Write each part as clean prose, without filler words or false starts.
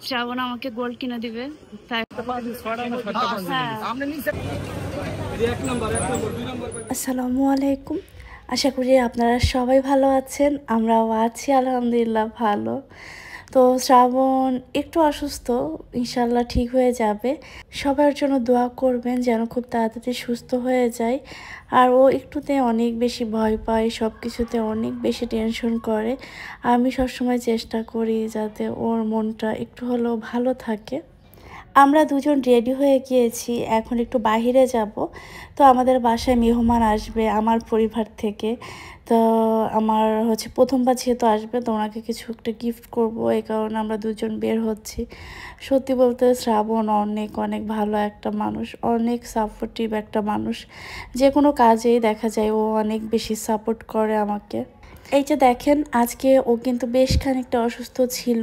শ্রাবণ আমাকে গোল্ড কিনে দিবে। হ্যাঁ। আসসালামু আলাইকুম। আশা করি আপনারা সবাই ভালো আছেন, আমরাও আছি আলহামদুলিল্লাহ ভালো। তো শ্রাবণ একটু অসুস্থ, ইনশাল্লাহ ঠিক হয়ে যাবে। সবার জন্য দোয়া করবেন যেন খুব তাড়াতাড়ি সুস্থ হয়ে যায়। আর ও একটুতে অনেক বেশি ভয় পায়, সব কিছুতে অনেক বেশি টেনশন করে। আমি সবসময় চেষ্টা করি যাতে ওর মনটা একটু হলেও ভালো থাকে। আমরা দুজন রেডি হয়ে গিয়েছি, এখন একটু বাহিরে যাব। তো আমাদের বাসায় মেহমান আসবে আমার পরিবার থেকে। তো আমার প্রথমবার যেহেতু আসবে, তো ওনাকে কিছু একটা গিফট করব, এই কারণে আমরা দুজন বের হচ্ছি। সত্যি বলতে শ্রাবণ অনেক অনেক ভালো একটা মানুষ, অনেক সাপোর্টিভ একটা মানুষ। যে কোনো কাজেই দেখা যায় ও অনেক বেশি সাপোর্ট করে আমাকে। এই যে দেখেন, আজকে ও কিন্তু বেশ খানিকটা অসুস্থ ছিল,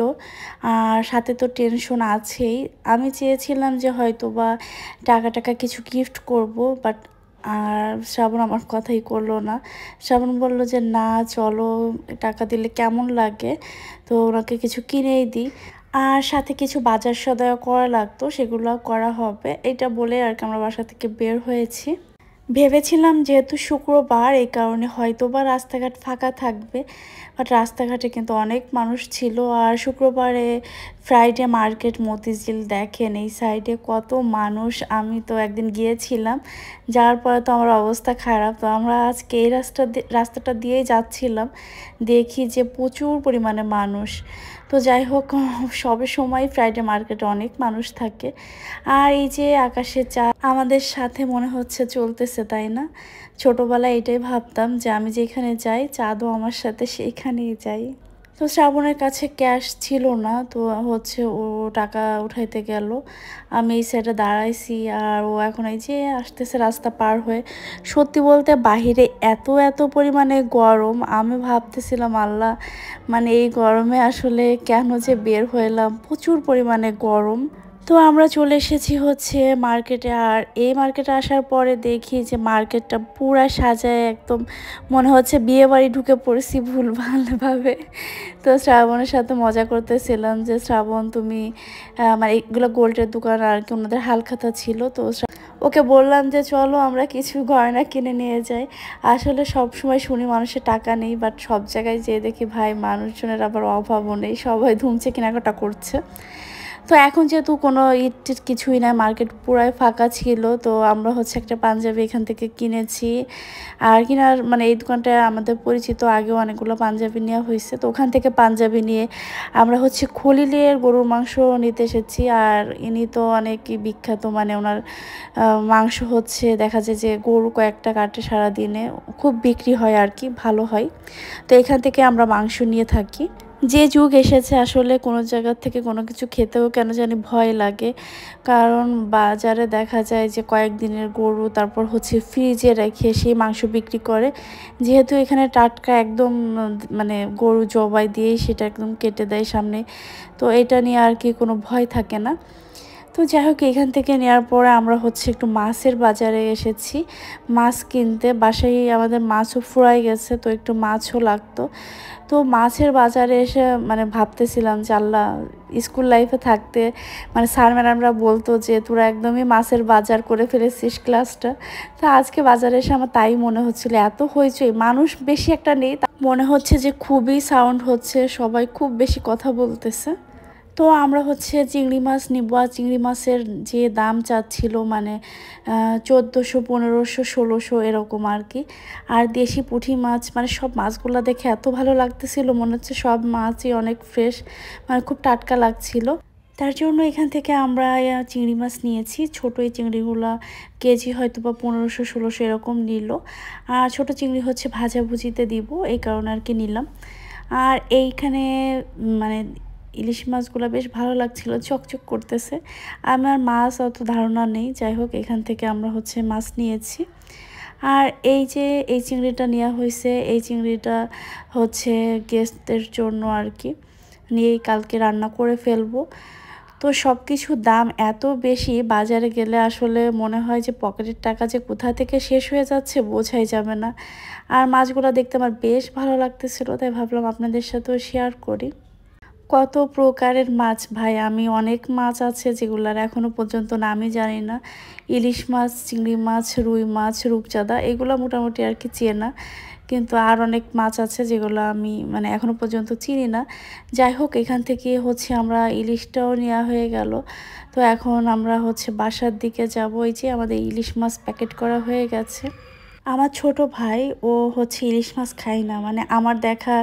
আর সাথে তো টেনশন আছেই। আমি চেয়েছিলাম যে হয়তো বা টাকা কিছু গিফট করব, বাট আর শ্রাবণ আমার কথাই করলো না। শ্রাবণ বলল যে না চলো, টাকা দিলে কেমন লাগে, তো ওনাকে কিছু কিনেই দিই। আর সাথে কিছু বাজার সদাই করা লাগতো, সেগুলো করা হবে, এটা বলে আর কি আমরা বাসা থেকে বের হয়েছি। ভেবেছিলাম যেহেতু শুক্রবার, এই কারণে হয়তোবা রাস্তাঘাট ফাঁকা থাকবে, বাট রাস্তাঘাটে কিন্তু অনেক মানুষ ছিল। আর শুক্রবারে ফ্রাইডে মার্কেট মতিঝিল, দেখেন এই সাইডে কত মানুষ। আমি তো একদিন গিয়েছিলাম, যাওয়ার পরে তো আমার অবস্থা খারাপ। তো আমরা আজকে এই রাস্তাটা দিয়েই যাচ্ছিলাম, দেখি যে প্রচুর পরিমাণে মানুষ। তো যাই হোক, সবে সময় ফ্রাইডে মার্কেটে অনেক মানুষ থাকে। আর এই যে আকাশে চাঁদ আমাদের সাথে মনে হচ্ছে চলতেছে, তাই না? ছোটবেলায় এটাই ভাবতাম যে আমি যেখানে যাই চাঁদও আমার সাথে সেইখানেই যাই। তো শ্রাবণের কাছে ক্যাশ ছিল না, তো ও টাকা উঠাইতে গেল, আমি এই সাইডে দাঁড়াইছি। আর ও এখন এই যে আসতেছে রাস্তা পার হয়ে। সত্যি বলতে বাহিরে এত এত পরিমাণে গরম, আমি ভাবতেছিলাম আল্লাহ, মানে এই গরমে আসলে কেন যে বের হইলাম, প্রচুর পরিমাণে গরম। তো আমরা চলে এসেছি মার্কেটে। আর এই মার্কেটে আসার পরে দেখি যে মার্কেটটা পুরা সাজায় একদম, মনে হচ্ছে বিয়ে বাড়ি ঢুকে পড়েছি ভুলভালভাবে। তো শ্রাবণের সাথে মজা করতেছিলাম যে শ্রাবণ তুমি মানে এগুলো গোল্ডের দোকান আর কি, ওনাদের হালখাতা ছিল। তো ওকে বললাম যে চলো আমরা কিছু গয়না কিনে নিয়ে যাই। আসলে সব সময় শুনি মানুষের টাকা নেই, বাট সব জায়গায় যেয়ে দেখি ভাই মানুষজনের আবার অভাবও নেই, সবাই ধুমছে কেনাকাটা করছে। তো এখন যেহেতু কোনো ঈদ কিছুই নাই, মার্কেট পুরাই ফাঁকা ছিল, তো আমরা একটা পাঞ্জাবি এখান থেকে কিনেছি। আর কিনার মানে এই দোকানটায় আমাদের পরিচিত, আগেও অনেকগুলো পাঞ্জাবি নেওয়া হয়েছে। তো ওখান থেকে পাঞ্জাবি নিয়ে আমরা খলিলের গরুর মাংস নিতে এসেছি। আর ইনি তো অনেকই বিখ্যাত, মানে ওনার মাংস দেখা যায় যে গরু কয়েকটা কাটে সারাদিনে, খুব বিক্রি হয় আর কি, ভালো হয়। তো এখান থেকে আমরা মাংস নিয়ে থাকি। যে যুগ এসেছে আসলে কোনো জায়গা থেকে কোনো কিছু খেতেও কেন জানি ভয় লাগে, কারণ বাজারে দেখা যায় যে কয়েকদিনের গরু, তারপর ফ্রিজে রেখে সেই মাংস বিক্রি করে। যেহেতু এখানে টাটকা একদম, মানে গরু জবাই দিয়েই সেটা একদম কেটে দেয় সামনে, তো এটা নিয়ে আর কি কোনো ভয় থাকে না। তো যাই হোক, এখান থেকে নেওয়ার পরে আমরা একটু মাছের বাজারে এসেছি মাছ কিনতে। বাসায় আমাদের মাছও ফুরাই গেছে, তো একটু মাছও লাগতো। তো মাছের বাজারে এসে মানে ভাবতেছিলাম যে আল্লাহ, স্কুল লাইফে থাকতে মানে স্যার ম্যাডামরা বলতো যে তোরা একদমই মাছের বাজার করে ফেলেছিস ক্লাসটা। তো আজকে বাজারে এসে আমার তাই মনে হচ্ছিল, এত হইচই, মানুষ বেশি একটা নেই, মনে হচ্ছে যে খুবই সাউন্ড হচ্ছে, সবাই খুব বেশি কথা বলতেছে। তো আমরা চিংড়ি মাছ নিব, আর চিংড়ি মাছের যে দাম চাচ্ছিল মানে 1400, 1500, 1600 এরকম আর কি। আর দেশি পুঁটি মাছ, মানে সব মাছগুলো দেখে এত ভালো লাগতেছিল, মনে হচ্ছে সব মাছই অনেক ফ্রেশ, মানে খুব টাটকা লাগছিল। তার জন্য এখান থেকে আমরা চিংড়ি মাছ নিয়েছি। ছোটো এই চিংড়িগুলো কেজি হয়তো বা 1500, 1600 এরকম নিল। আর ছোটো চিংড়ি ভাজাভুজিতে দিব, এই কারণে আর কি নিলাম। আর এইখানে মানে ইলিশ মাছগুলো বেশ ভালো লাগছিল, চকচক করতেছে। আমার মাছ অত ধারণা নেই, যাই হোক এখান থেকে আমরা মাছ নিয়েছি। আর এই যে এই চিংড়িটা নেওয়া হয়েছে, এই চিংড়িটা গেস্টদের জন্য আর কি, নিয়েই কালকে রান্না করে ফেলবো। তো সব কিছুর দাম এত বেশি, বাজারে গেলে আসলে মনে হয় যে পকেটের টাকা যে কোথা থেকে শেষ হয়ে যাচ্ছে বোঝাই যাবে না। আর মাছগুলো দেখতে আমার বেশ ভালো লাগতেছিল, তাই ভাবলাম আপনাদের সাথেও শেয়ার করি। কত প্রকারের মাছ ভাই, আমি অনেক মাছ আছে যেগুলার এখনো পর্যন্ত নামই জানি না। ইলিশ মাছ, চিংড়ি মাছ, রুই মাছ, রূপচাঁদা এগুলো মোটামুটি আর কি চেনা, কিন্তু আর অনেক মাছ আছে যেগুলো আমি মানে এখনো পর্যন্ত চিনি না। যাই হোক, এখান থেকে হচ্ছে আমরা ইলিশটাও নেওয়া হয়ে গেল। তো এখন আমরা হচ্ছে বাসার দিকে যাব। এই যে আমাদের ইলিশ মাছ প্যাকেট করা হয়ে গেছে। আমার ছোট ভাই ও হচ্ছে ইলিশ মাছ খায় না, মানে আমার দেখা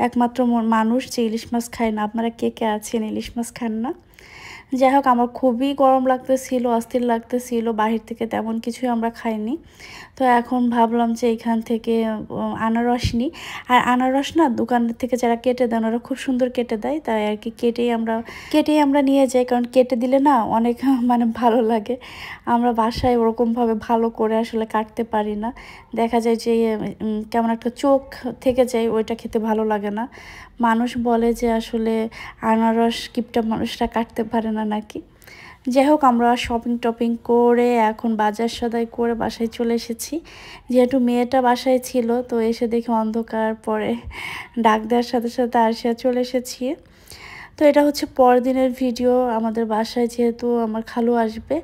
একমাত্র মানুষ যে ইলিশ মাছ খায় না। আপনারা কে কে আছেন ইলিশ মাছ খান না? যাই হোক, আমার খুবই গরম লাগতেছিল, অস্থির লাগতেছিল, বাহির থেকে তেমন কিছুই আমরা খাইনি। তো এখন ভাবলাম যে এখান থেকে আনারস নিই। আর আনারস না দোকানের থেকে যারা কেটে দেন ওরা খুব সুন্দর কেটে দেয়, তাই আর কি কেটেই আমরা নিয়ে যাই, কারণ কেটে দিলে না অনেক মানে ভালো লাগে। আমরা বাসায় ওরকমভাবে ভালো করে আসলে কাটতে পারি না, দেখা যায় যে কেমন একটা চোখ থেকে যায়, ওইটা খেতে ভালো লাগে না। মানুষ বলে যে আসলে আনারস কিপটা মানুষরা কাটতে পারে না নাকি। যাই হোক, আমরা শপিং টপিং করে এখন বাজার সদাই করে বাসায় চলে এসেছি। যেহেতু মেয়েটা বাসায় ছিল, তো এসে দেখি অন্ধকার, পরে ডাক দেওয়ার সাথে সাথে আসিয়া চলে এসেছি। তো এটা হচ্ছে পরদিনের ভিডিও। আমাদের বাসায় যেহেতু আমার খালু আসবে,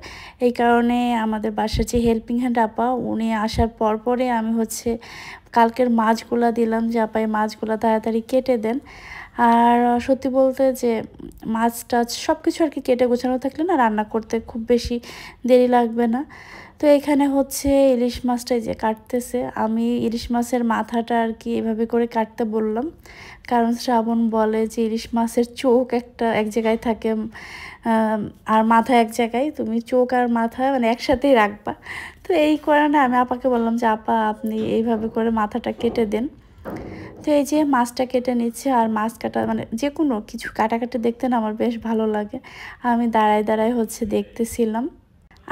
এই কারণে আমাদের বাসার যে হেল্পিং হ্যান্ড আপা উনি আসার পরে আমি হচ্ছে কালকের মাছগুলা দিলাম যে আপা এই মাছগুলা তাড়াতাড়ি কেটে দেন। আর সত্যি বলতে যে মাছ টাছ সব কিছু আর কি কেটে গোছানো থাকলে না রান্না করতে খুব বেশি দেরি লাগবে না। তো এখানে হচ্ছে ইলিশ মাছটাই যে কাটতেছে, আমি ইলিশ মাছের মাথাটা আর কি এভাবে করে কাটতে বললাম, কারণ শ্রাবণ বলে যে ইলিশ মাছের চোখ এক জায়গায় থাকে আর মাথা এক জায়গায়, তুমি চোখ আর মাথা মানে একসাথেই রাখবা। তো এই কারণে আমি আপাকে বললাম যে আপা আপনি এইভাবে করে মাথাটা কেটে দেন। তো এই যে মাছটা কেটে নিচ্ছে, আর মাছ কাটা মানে যে কোনো কিছু কাটাকাটি দেখতে না আমার বেশ ভালো লাগে। আমি দাঁড়ায় দাঁড়ায় হচ্ছে দেখতেছিলাম।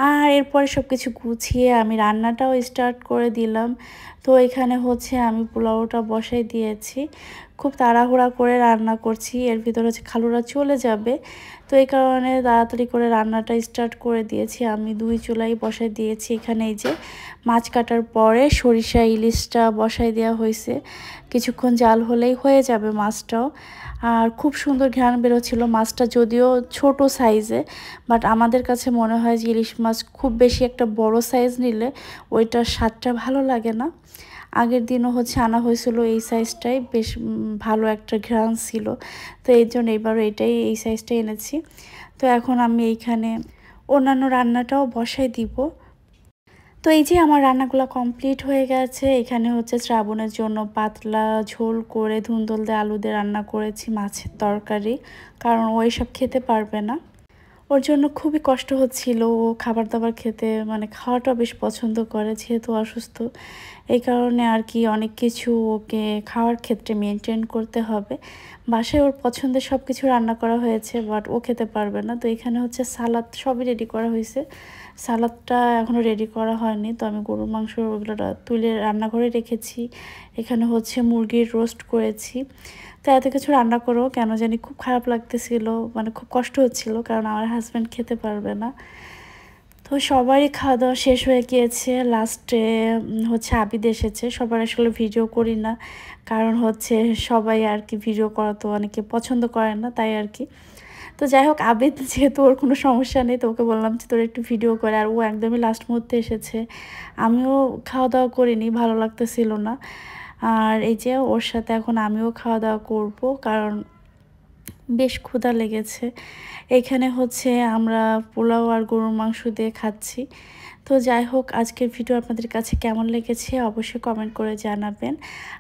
আর এরপরে সব কিছু গুছিয়ে আমি রান্নাটাও স্টার্ট করে দিলাম। তো এখানে হচ্ছে আমি পোলাওটা বসাই দিয়েছি, খুব তাড়াহুড়া করে রান্না করছি, এর ভিতরে হচ্ছে খালুরা চলে যাবে। তো এই কারণে তাড়াতাড়ি করে রান্নাটা স্টার্ট করে দিয়েছি। আমি 2 চুলাই বসাই দিয়েছি। এখানে এই যে মাছ কাটার পরে সরিষা ইলিশটা বসাই দেওয়া হয়েছে, কিছুক্ষণ জাল হলেই হয়ে যাবে মাছটাও। আর খুব সুন্দর ঘ্রাণ বেরোচ্ছিল। মাছটা যদিও ছোট সাইজে, বাট আমাদের কাছে মনে হয় যে ইলিশ মাছ খুব বেশি একটা বড় সাইজ নিলে ওইটার স্বাদটা ভালো লাগে না। আগের দিনও হচ্ছে আনা হয়েছিল এই সাইজটাই, বেশ ভালো একটা ঘ্রাণ ছিল। তো এই জন্য এবারও এই সাইজটাই এনেছি। তো এখন আমি এইখানে অন্যান্য রান্নাটাও বসাই দিব। তো এই যে আমার রান্নাগুলো কমপ্লিট হয়ে গেছে। এখানে হচ্ছে শ্রাবণের জন্য পাতলা ঝোল করে ধুন্দল দিয়ে আলু দিয়ে রান্না করেছি মাছের তরকারি, কারণ ও এসব খেতে পারবে না। ওর জন্য খুবই কষ্ট হচ্ছিল, ও খাবার দাবার খেতে মানে খাওয়াটা বেশ পছন্দ করে, যেহেতু অসুস্থ। এই কারণে আর কি অনেক কিছু ওকে খাওয়ার ক্ষেত্রে মেনটেন করতে হবে। বাসায় ওর পছন্দের সব কিছু রান্না করা হয়েছে, বাট ও খেতে পারবে না। তো এখানে হচ্ছে সালাদ সবই রেডি করা হয়েছে, সালাদটা এখনও রেডি করা হয়নি। তো আমি গরুর মাংস ওগুলো তুলে রান্নাঘরে রেখেছি। এখানে হচ্ছে মুরগির রোস্ট করেছি। তো এত কিছু রান্না করেও কেন জানি খুব খারাপ লাগতেছিল, মানে খুব কষ্ট হচ্ছিল, কারণ আমার হাজব্যান্ড খেতে পারবে না। তো সবারই খাওয়া দাওয়া শেষ হয়ে গিয়েছে। লাস্টে হচ্ছে আবিদ এসেছে। সবার আসলে ভিডিও করি না, কারণ হচ্ছে সবাই আর কি ভিডিও করা তো অনেকে পছন্দ করে না, তাই আর কি। তো যাই হোক, আবিদ যেহেতু ওর কোনো সমস্যা নেই, তো ওকে বললাম যে তোর একটু ভিডিও করে, আর ও একদমই লাস্ট মুহূর্তে এসেছে। আমিও খাওয়া দাওয়া করিনি, ভালো লাগতেছিল না। আর এই যে ওর সাথে এখন আমিও খাওয়া দাওয়া করব, কারণ বেশ ক্ষুধা লেগেছে। এখানে হচ্ছে আমরা পোলাও আর গরুর মাংস দিয়ে খাচ্ছি। তো যাই হোক, আজকের ভিডিও আপনাদের কাছে কেমন লেগেছে অবশ্যই কমেন্ট করে জানাবেন।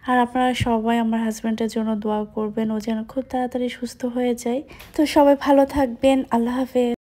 আর আপনারা সবাই আমার হাজব্যান্ডের জন্য দোয়া করবেন, ও যেন খুব তাড়াতাড়ি সুস্থ হয়ে যায়। তো সবাই ভালো থাকবেন, আল্লাহ হাফেজ।